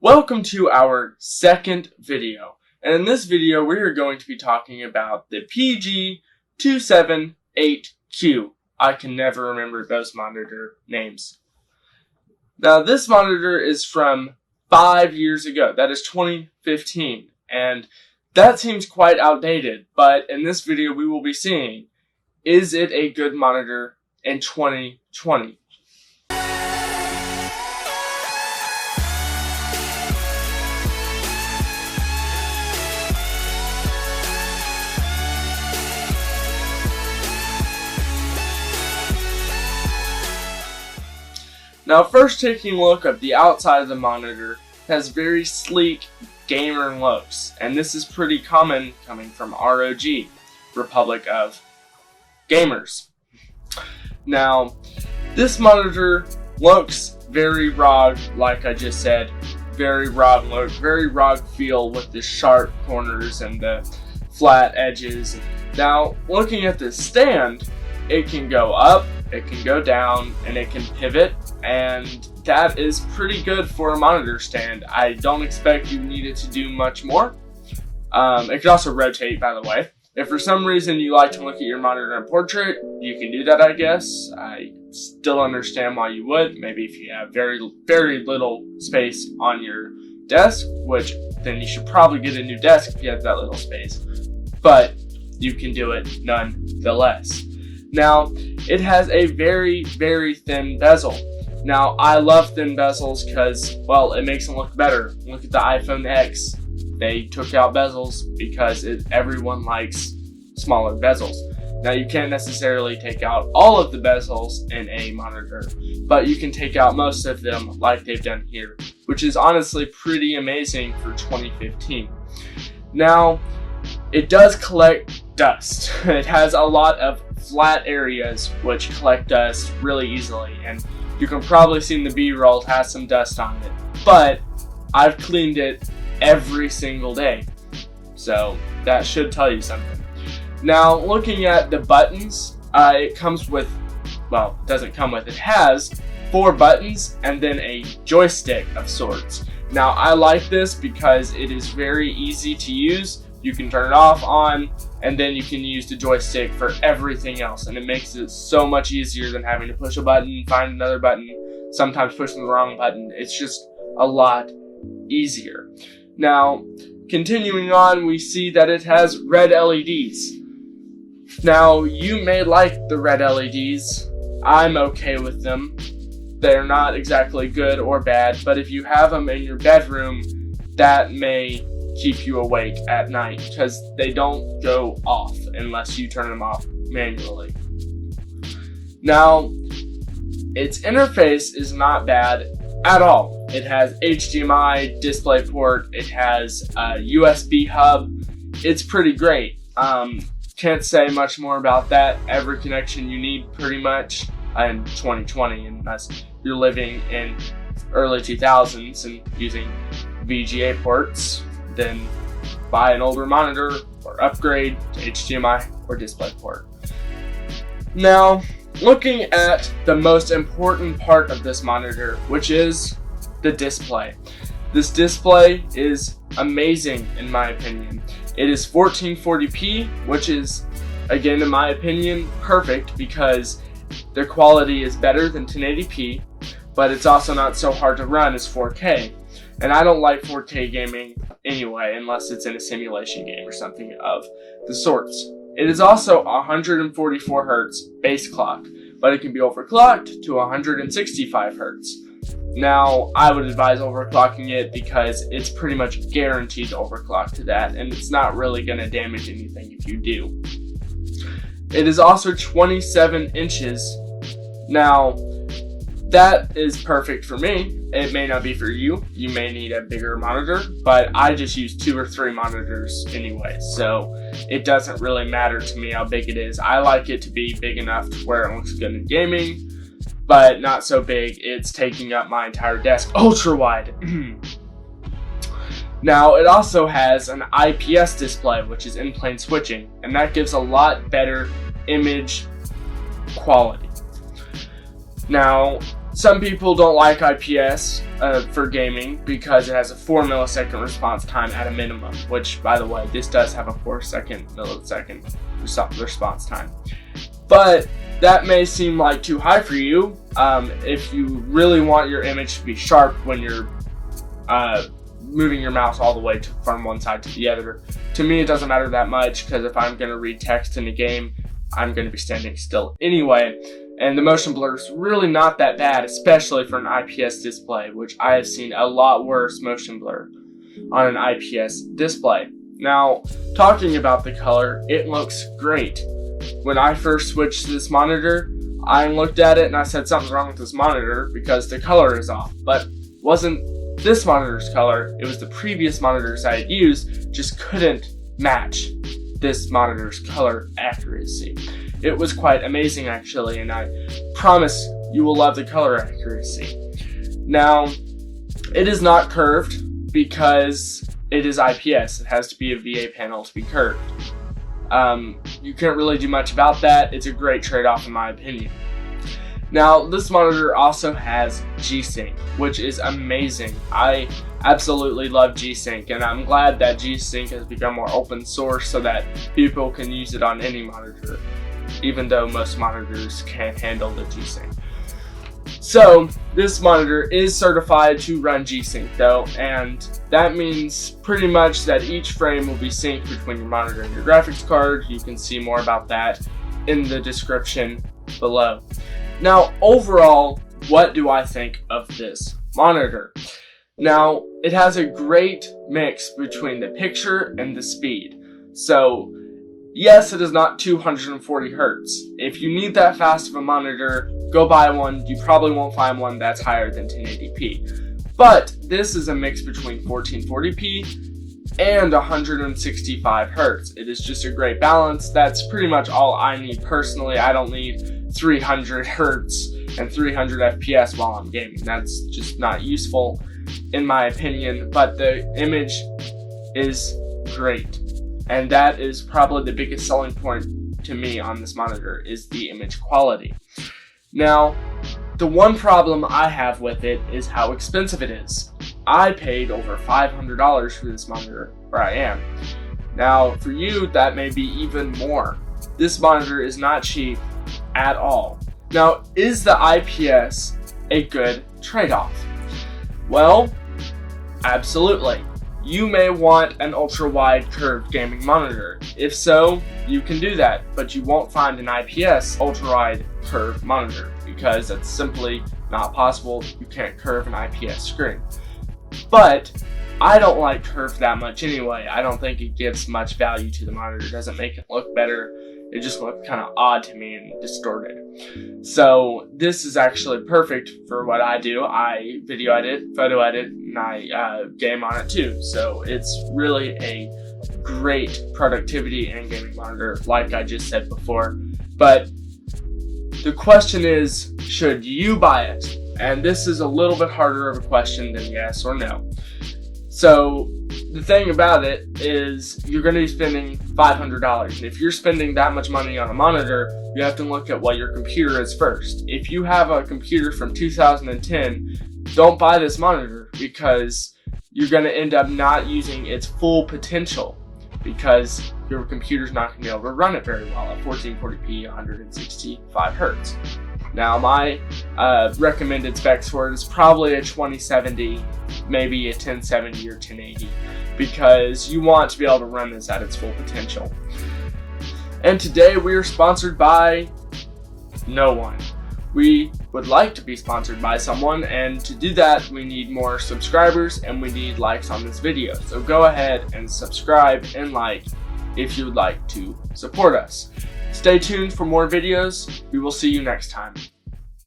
Welcome to our second video, and in this video we are going to be talking about the PG278Q. I can never remember those monitor names. Now this monitor is from 5 years ago, that is 2015, and that seems quite outdated, but in this video we will be seeing, is it a good monitor in 2020? Now first taking a look at the outside of the monitor, it has very sleek gamer looks, and this is pretty common coming from ROG, Republic of Gamers. Now this monitor looks very ROG, like I just said, very ROG look, very ROG feel with the sharp corners and the flat edges. Now looking at this stand, it can go up, it can go down, and it can pivot, and that is pretty good for a monitor stand. I don't expect you need it to do much more. It can also rotate, by the way. If for some reason you like to look at your monitor in portrait, you can do that, I guess. I still understand why you would. Maybe if you have very little space on your desk, which then you should probably get a new desk if you have that little space. But you can do it nonetheless. Now, it has a very thin bezel. Now, I love thin bezels because, well, it makes them look better. Look at the iPhone X. They took out bezels because everyone likes smaller bezels. Now, you can't necessarily take out all of the bezels in a monitor, but you can take out most of them like they've done here, which is honestly pretty amazing for 2015. Now, it does collect dust. It has a lot of flat areas which collect dust really easily, and you can probably see in the B-roll it has some dust on it, but I've cleaned it every single day, so that should tell you something. Now looking at the buttons, it comes with, well, it doesn't come with, it has 4 buttons and then a joystick of sorts. Now I like this because it is very easy to use. You can turn it off, on, and then you can use the joystick for everything else, and it makes it so much easier than having to push a button, find another button, sometimes pushing the wrong button. It's just a lot easier. Now, continuing on, we see that it has red LEDs. Now, you may like the red LEDs. I'm okay with them. They're not exactly good or bad, but if you have them in your bedroom, that may keep you awake at night because they don't go off unless you turn them off manually. Now, its interface is not bad at all. It has HDMI, DisplayPort, it has a USB hub. It's pretty great. Can't say much more about that. Every connection you need pretty much in 2020, unless you're living in early 2000s and using VGA ports, then buy an older monitor or upgrade to HDMI or DisplayPort. Now, looking at the most important part of this monitor, which is the display. This display is amazing in my opinion. It is 1440p, which is, again in my opinion, perfect because the quality is better than 1080p, but it's also not so hard to run as 4K. And I don't like 4K gaming anyway, unless it's in a simulation game or something of the sorts. It is also 144 Hz base clock, but it can be overclocked to 165 Hz. Now, I would advise overclocking it because it's pretty much guaranteed to overclock to that, and it's not really going to damage anything if you do. It is also 27 inches. Now, that is perfect for me. It may not be for you. You may need a bigger monitor, but I just use 2 or 3 monitors anyway, so it doesn't really matter to me how big it is. I like it to be big enough to where it looks good in gaming, but not so big it's taking up my entire desk. Ultra wide. Now, it also has an IPS display, which is in-plane switching, and that gives a lot better image quality. Now, Some people don't like IPS for gaming because it has a 4 millisecond response time at a minimum, which, by the way, this does have a 4 millisecond response time. But that may seem like too high for you if you really want your image to be sharp when you're moving your mouse all the way from one side to the other. To me, it doesn't matter that much because if I'm going to read text in a game, I'm going to be standing still anyway. And the motion blur is really not that bad, especially for an IPS display, which I have seen a lot worse motion blur on an IPS display. Now, talking about the color, it looks great. When I first switched to this monitor, I looked at it and I said something's wrong with this monitor because the color is off. But it wasn't this monitor's color, it was the previous monitors I had used, just couldn't match this monitor's color accuracy. It was quite amazing actually, and I promise you will love the color accuracy. Now, it is not curved because it is IPS. It has to be a VA panel to be curved. You can't really do much about that. It's a great trade-off in my opinion. Now, this monitor also has G-Sync, which is amazing. I absolutely love G-Sync, and I'm glad that G-Sync has become more open source so that people can use it on any monitor, even though most monitors can't handle the G-Sync. So, this monitor is certified to run G-Sync though, and that means pretty much that each frame will be synced between your monitor and your graphics card. You can see more about that in the description below. Now, overall, what do I think of this monitor? Now, it has a great mix between the picture and the speed. So, yes, it is not 240 Hertz. If you need that fast of a monitor, go buy one. You probably won't find one that's higher than 1080p. But this is a mix between 1440p and 165 Hertz. It is just a great balance. That's pretty much all I need personally. I don't need 300 Hertz and 300 FPS while I'm gaming. That's just not useful in my opinion, but the image is great. And that is probably the biggest selling point to me on this monitor is the image quality. Now, the one problem I have with it is how expensive it is. I paid over $500 for this monitor where I am. Now, for you, that may be even more. This monitor is not cheap at all. Now, is the IPS a good trade-off? Well, absolutely. You may want an ultra-wide curved gaming monitor. If so, you can do that, but you won't find an IPS ultra-wide curved monitor because that's simply not possible. You can't curve an IPS screen. But I don't like curved that much anyway. I don't think it gives much value to the monitor. It doesn't make it look better. It just looks kind of odd to me and distorted. So this is actually perfect for what I do. I video edit, photo edit, and I game on it too. So it's really a great productivity and gaming monitor, like I just said before. But the question is, should you buy it? And this is a little bit harder of a question than yes or no. So the thing about it is you're going to be spending $500. And if you're spending that much money on a monitor, you have to look at what your computer is first. If you have a computer from 2010, don't buy this monitor because you're going to end up not using its full potential because your computer's not going to be able to run it very well at 1440p 165 Hertz. Now my recommended specs for it is probably a 2070, maybe a 1070 or 1080, because you want to be able to run this at its full potential. And today we are sponsored by no one. We would like to be sponsored by someone, and to do that we need more subscribers and we need likes on this video. So go ahead and subscribe and like if you would like to support us. Stay tuned for more videos. We will see you next time.